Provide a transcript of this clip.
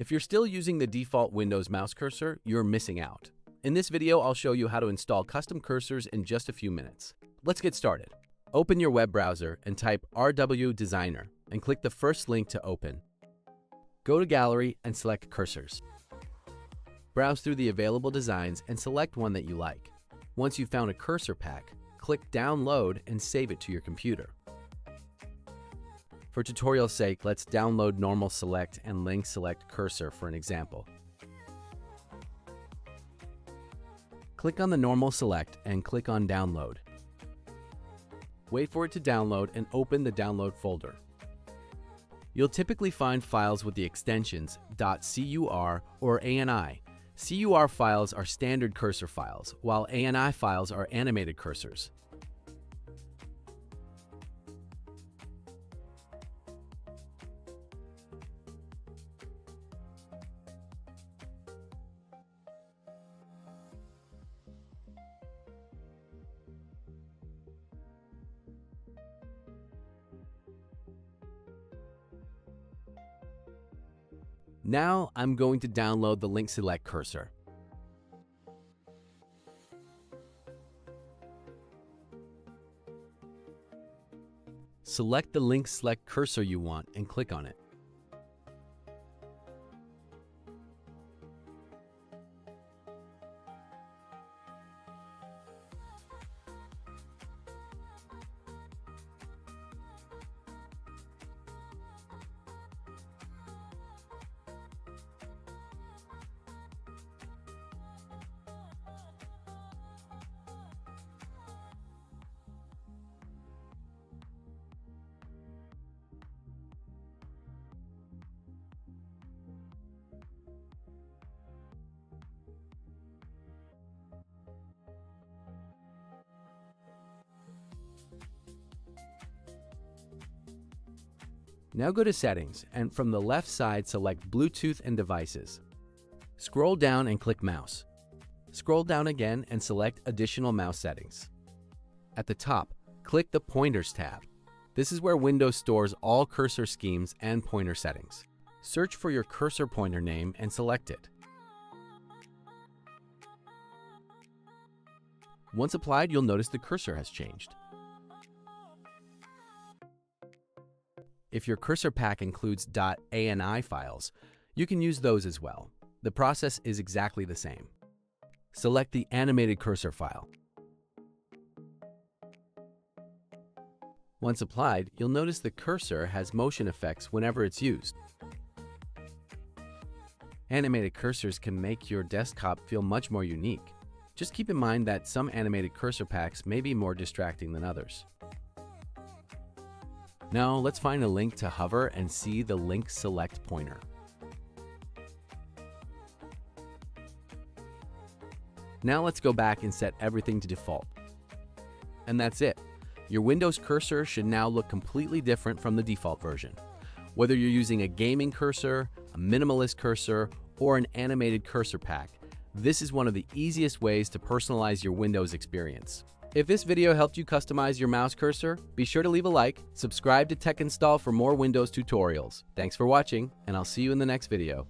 If you're still using the default Windows mouse cursor, you're missing out. In this video, I'll show you how to install custom cursors in just a few minutes. Let's get started. Open your web browser and type RW Designer and click the first link to open. Go to Gallery and select Cursors. Browse through the available designs and select one that you like. Once you've found a cursor pack, click Download and save it to your computer. For tutorial's sake, let's download Normal Select and Link Select Cursor for an example. Click on the Normal Select and click on Download. Wait for it to download and open the download folder. You'll typically find files with the extensions .CUR or ANI. CUR files are standard cursor files, while ANI files are animated cursors. Now I'm going to download the Link Select cursor. Select the Link Select cursor you want and click on it. Now go to Settings, and from the left side select Bluetooth and Devices. Scroll down and click Mouse. Scroll down again and select Additional Mouse Settings. At the top, click the Pointers tab. This is where Windows stores all cursor schemes and pointer settings. Search for your cursor pointer name and select it. Once applied, you'll notice the cursor has changed. If your cursor pack includes .ani files, you can use those as well. The process is exactly the same. Select the animated cursor file. Once applied, you'll notice the cursor has motion effects whenever it's used. Animated cursors can make your desktop feel much more unique. Just keep in mind that some animated cursor packs may be more distracting than others. Now let's find a link to hover and see the Link Select pointer. Now let's go back and set everything to default. And that's it. Your Windows cursor should now look completely different from the default version. Whether you're using a gaming cursor, a minimalist cursor, or an animated cursor pack, this is one of the easiest ways to personalize your Windows experience. If this video helped you customize your mouse cursor, be sure to leave a like, subscribe to Techinstall for more Windows tutorials. Thanks for watching, and I'll see you in the next video.